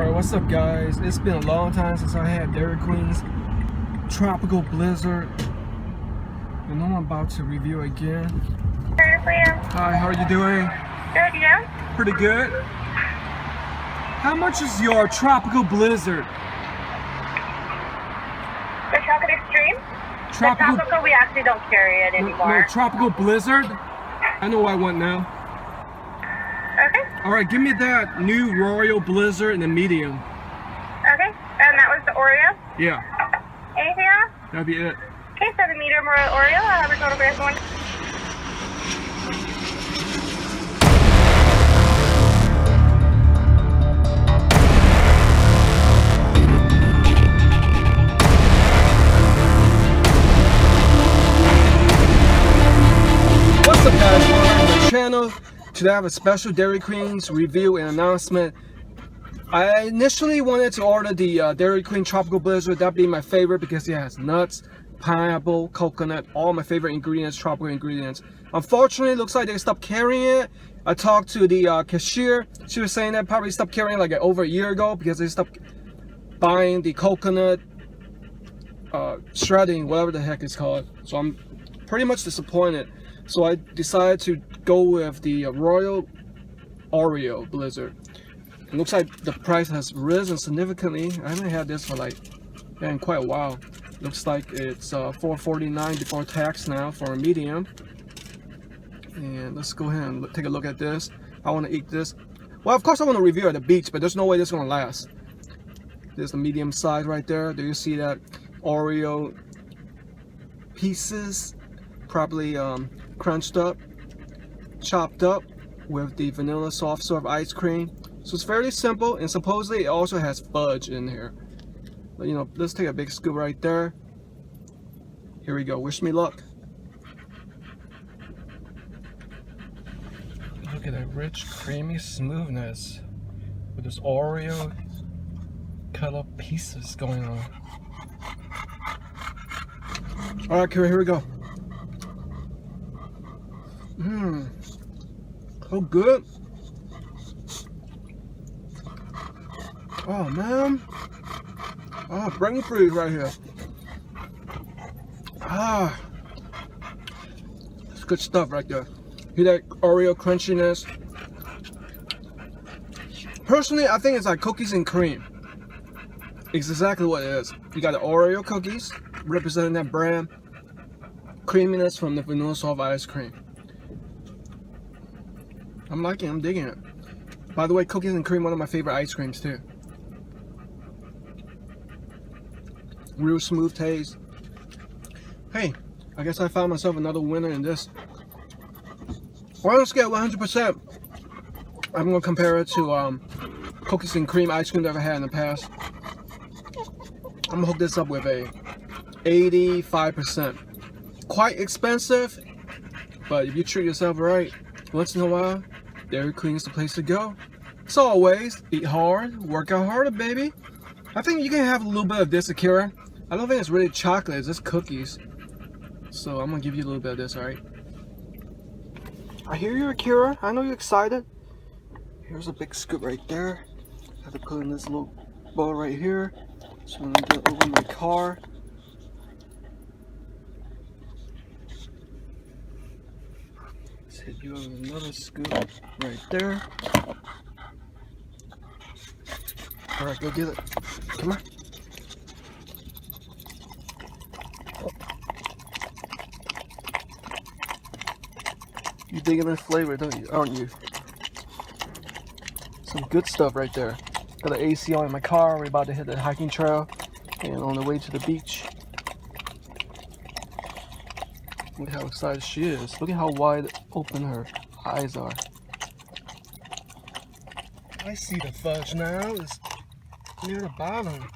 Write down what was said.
Alright, what's up guys? It's been a long time since I had Dairy Queen's Tropical Blizzard. And I'm about to review again. Hi, how are you doing? Good, you know? Pretty good. How much is your Tropical Blizzard? The Chocolate Extreme? Tropical, the Tropical, we actually don't carry it anymore. No, Tropical Blizzard? I know what I want now. Okay. Alright, give me that new Oreo Blizzard in the medium. Okay, and that was the Oreo? Yeah. Anything else? That'd be it. Okay, so the medium Oreo, I'll have a total for everyone. What's up guys, welcome to my channel. Today I have a special Dairy Queen's review and announcement. I initially wanted to order the Dairy Queen Tropical Blizzard. That'd be my favorite because it has nuts, pineapple, coconut, all my favorite ingredients, tropical ingredients. Unfortunately, it looks like they stopped carrying it. I talked to the cashier. She was saying that probably stopped carrying it like over a year ago because they stopped buying the coconut shredding, whatever the heck it's called. So I'm pretty much disappointed. So I decided to go with the Royal Oreo Blizzard. It looks like the price has risen significantly. I haven't had this for like quite a while. Looks like it's $4.49 before tax now for a medium. And let's go ahead and take a look at this. I want to eat this. Well, of course I want to review at the beach, but there's no way this is going to last. There's the medium size right there. Do you see that Oreo pieces? Probably crunched up, chopped up with the vanilla soft serve ice cream. So it's fairly simple, and supposedly it also has fudge in here. But you know, let's take a big scoop right there. Here we go. Wish me luck. Look at that rich, creamy smoothness with this Oreo cut up pieces going on. All right, Kira, here we go. So good. Oh man. Oh, brain freeze right here. That's good stuff right there. Hear that Oreo crunchiness? Personally, I think it's like cookies and cream. It's exactly what it is. You got the Oreo cookies representing that brand, creaminess from the vanilla soft ice cream. I'm liking it, I'm digging it. By the way, cookies and cream, one of my favorite ice creams too. Real smooth taste. Hey, I guess I found myself another winner in this. On a scale of 100%, I'm gonna compare it to cookies and cream ice cream that I've had in the past. I'm gonna hook this up with a 85%. Quite expensive, but if you treat yourself right, once in a while, Dairy Queen is the place to go. As always, eat hard, work out harder, baby. I think you can have a little bit of this, Akira. I don't think it's really chocolate, it's just cookies. So I'm gonna give you a little bit of this, alright? I hear you, Akira. I know you're excited. Here's a big scoop right there. I have to put in this little bowl right here. So I'm gonna get over my car. Let's hit you with another scoop right there. Alright, go get it. Come on. You digging this flavor, don't you? Aren't you? Some good stuff right there. Got the AC on in my car. We're about to hit the hiking trail and on the way to the beach. Look how excited she is. Look at how wide open her eyes are. I see the fudge now. It's near the bottom.